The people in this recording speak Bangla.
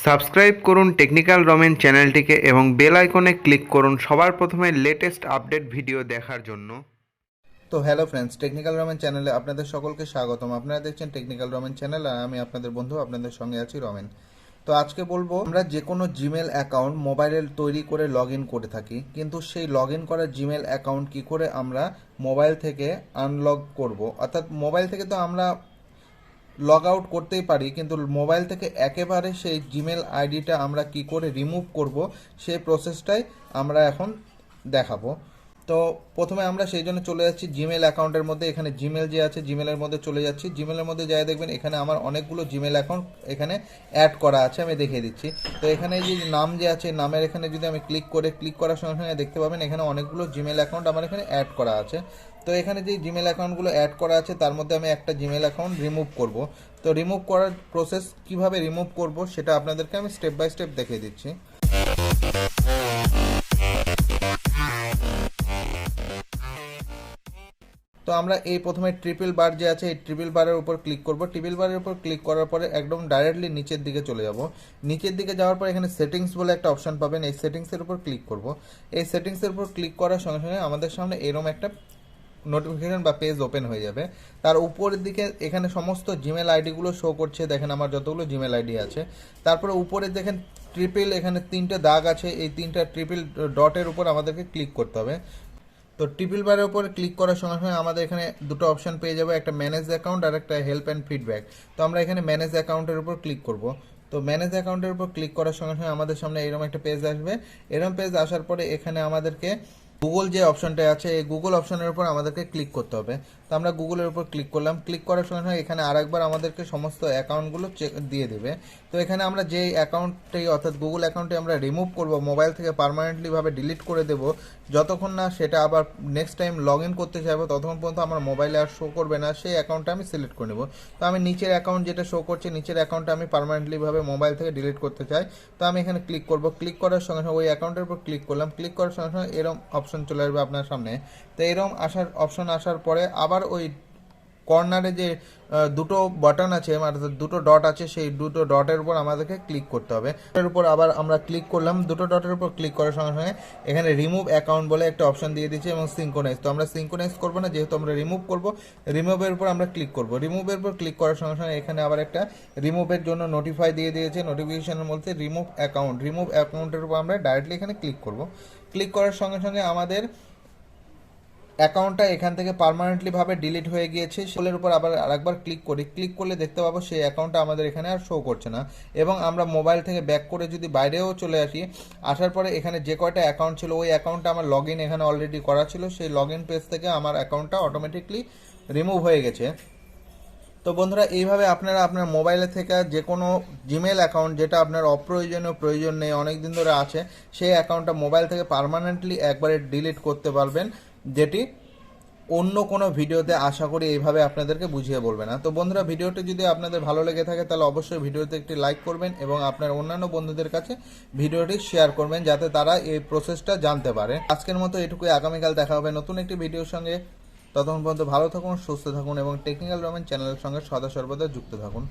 সাবস্ক্রাইব করুন টেকনিক্যাল রমেন চ্যানেলটিকে এবং বেল আইকনে ক্লিক করুন সবার প্রথমে লেটেস্ট আপডেট ভিডিও দেখার জন্য। তো হ্যালো ফ্রেন্ডস, টেকনিক্যাল রমেন চ্যানেলে আপনাদের সকলকে স্বাগতম। আপনারা দেখছেন টেকনিক্যাল রমেন চ্যানেল আর আমি আপনাদের বন্ধু, আপনাদের সঙ্গে আছি রমেন। তো আজকে বলবো আমরা যে কোনো জিমেল অ্যাকাউন্ট মোবাইলে তৈরি করে লগ ইন করে থাকি, কিন্তু সেই লগ ইন করা জিমেল অ্যাকাউন্ট কি করে আমরা মোবাইল থেকে আনলগ করব। অর্থাৎ মোবাইল থেকে তো আমরা লগ আউট করতেই পারি, কিন্তু মোবাইল থেকে একেবারে সেই জিমেল আইডিটা আমরা কি করে রিমুভ করব সেই প্রসেসটাই আমরা এখন দেখাবো। তো প্রথমে আমরা সেই জন্য চলে যাচ্ছি জিমেল অ্যাকাউন্টের মধ্যে। এখানে জিমেল যে আছে জিমেলের মধ্যে চলে যাচ্ছি। জিমেলের মধ্যে যাই দেখবেন এখানে আমার অনেকগুলো জিমেল অ্যাকাউন্ট এখানে অ্যাড করা আছে, আমি দেখিয়ে দিচ্ছি। তো এখানে যে নাম যে আছে নামের এখানে যদি আমি ক্লিক করার সঙ্গে সঙ্গে দেখতে পাবেন এখানে অনেকগুলো জিমেল অ্যাকাউন্ট আমার এখানে অ্যাড করা আছে। তো এখানে যে জিমেল অ্যাকাউন্টগুলো অ্যাড করা আছে তার মধ্যে আমি একটা জিমেল অ্যাকাউন্ট রিমুভ করব। তো রিমুভ করার প্রসেস কিভাবে রিমুভ করব সেটা আপনাদেরকে আমি স্টেপ বাই স্টেপ দেখিয়ে দিচ্ছি। তো আমরা এই প্রথমে ট্রিপল বার যে আছে এই ট্রিপল বারের উপর ক্লিক করব। ট্রিপল বারের উপর ক্লিক করার পরে একদম ডাইরেক্টলি নিচের দিকে চলে যাব। নিচের দিকে যাওয়ার পর এখানে সেটিংস বলে একটা অপশন পাবেন, এই সেটিংসের উপর ক্লিক করব। এই সেটিংসের উপর ক্লিক করার সঙ্গে সঙ্গে আমাদের সামনে এরকম একটা নোটিফিকেশন বা পেজ ওপেন হয়ে যাবে। তার উপরের দিকে এখানে সমস্ত জিমেল আইডিগুলো শো করছে, দেখেন আমার যতগুলো জিমেল আইডি আছে। তারপরে উপরে দেখেন ট্রিপল, এখানে তিনটে দাগ আছে, এই তিনটা ট্রিপল ডটের উপর আমাদেরকে ক্লিক করতে হবে। তো ট্রিপল বারের উপর ক্লিক করার সঙ্গে সঙ্গে আমাদের এখানে দুটো অপশন পেয়ে যাবে, একটা ম্যানেজ অ্যাকাউন্ট আর একটা হেল্প অ্যান্ড ফিডব্যাক। তো আমরা এখানে ম্যানেজ অ্যাকাউন্টের উপর ক্লিক করব। তো ম্যানেজ অ্যাকাউন্টের উপর ক্লিক করার সঙ্গে সঙ্গে আমাদের সামনে এরকম একটা পেজ আসবে। এরকম পেজ আসার পরে এখানে আমাদেরকে গুগল যে অপশনটা আছে এই গুগল অপশনের উপর আমাদেরকে ক্লিক করতে হবে। তো আমরা গুগলের উপর ক্লিক করলাম। ক্লিক করার সঙ্গে সঙ্গে এখানে আরেকবার আমাদেরকে সমস্ত অ্যাকাউন্টগুলো চেক দিয়ে দেবে। তো এখানে আমরা যে অ্যাকাউন্টটি অর্থাৎ গুগল অ্যাকাউন্টটি আমরা রিমুভ করব, মোবাইল থেকে পার্মানেন্টলিভাবে ডিলিট করে দেব, যতক্ষণ না সেটা আবার নেক্সট টাইম লগ ইন করতে চাইবো ততক্ষণ পর্যন্ত আমার মোবাইলে আর শো করবে না, সেই অ্যাকাউন্টটা আমি সিলেক্ট করে নেব। তো আমি নিচের অ্যাকাউন্ট যেটা শো করছে নিচের অ্যাকাউন্টটা আমি পার্মানেন্টলিভাবে মোবাইল থেকে ডিলিট করতে চাই। তো আমি এখানে ক্লিক করব। ক্লিক করার সঙ্গে সঙ্গে ওই অ্যাকাউন্টের উপর ক্লিক করলাম। ক্লিক করার সঙ্গে সঙ্গে এরকম অপশন চলে আসবে আপনার সামনে। তো এরকম অপশন আসার পরে আবার ওই কর্নারে যে দুটো বাটন আছে অর্থাৎ দুটো ডট আছে সেই দুটো ডটের উপর আমাদেরকে ক্লিক করতে হবে। এর উপর আবার আমরা ক্লিক করলাম। দুটো ডটের উপর ক্লিক করার সঙ্গে সঙ্গে এখানে রিমুভ অ্যাকাউন্ট বলে একটা অপশন দিয়ে দিচ্ছে এবং সিঙ্কোনাইজ। তো আমরা সিঙ্কোনাইজ করবো না, যেহেতু আমরা রিমুভ করব, রিমুভের উপর আমরা ক্লিক করব। রিমুভের উপর ক্লিক করার সঙ্গে সঙ্গে এখানে আবার একটা রিমুভের জন্য নোটিফাই দিয়ে দিয়েছে। নোটিফিকেশনের মধ্যে রিমুভ অ্যাকাউন্টের উপর আমরা ডাইরেক্টলি এখানে ক্লিক করব। ক্লিক করার সঙ্গে সঙ্গে আমাদের অ্যাকাউন্টটা এখান থেকে পার্মানেন্টলিভাবে ডিলিট হয়ে গিয়েছে। সেলের উপর আবার আরেকবার ক্লিক করি। ক্লিক করলে দেখতে পাবো সেই অ্যাকাউন্টটা আমাদের এখানে আর শো করছে না। এবং আমরা মোবাইল থেকে ব্যাক করে যদি বাইরেও চলে আসি, আসার পরে এখানে যে কয়টা অ্যাকাউন্ট ছিল ওই অ্যাকাউন্টটা আমার লগ ইন এখানে অলরেডি করা ছিল, সেই লগ ইন পেজ থেকে আমার অ্যাকাউন্টটা অটোমেটিকলি রিমুভ হয়ে গেছে। তো বন্ধুরা, এইভাবে আপনারা আপনার মোবাইলে থেকে যে কোনো জিমেল অ্যাকাউন্ট যেটা আপনার অপ্রয়োজনীয় প্রয়োজন নেই অনেক দিন ধরে আছে, সেই অ্যাকাউন্টটা মোবাইল থেকে পার্মানেন্টলি একবারে ডিলিট করতে পারবেন, যেটি অন্য কোনো ভিডিওতে আশা করি এইভাবে আপনাদেরকে বুঝিয়ে বলবে না। তো বন্ধুরা, ভিডিওটি যদি আপনাদের ভালো লেগে থাকে তাহলে অবশ্যই ভিডিওতে একটি লাইক করবেন এবং আপনার অন্যান্য বন্ধুদের কাছে ভিডিওটি শেয়ার করবেন যাতে তারা এই প্রসেসটা জানতে পারে। আজকের মতো এটুকুই, আগামীকাল দেখা হবে নতুন একটি ভিডিওর সঙ্গে। ততক্ষণ পর্যন্ত ভালো থাকুন, সুস্থ থাকুন এবং টেকনিক্যাল রমেন চ্যানেলের সঙ্গে সদা সর্বদা যুক্ত থাকুন।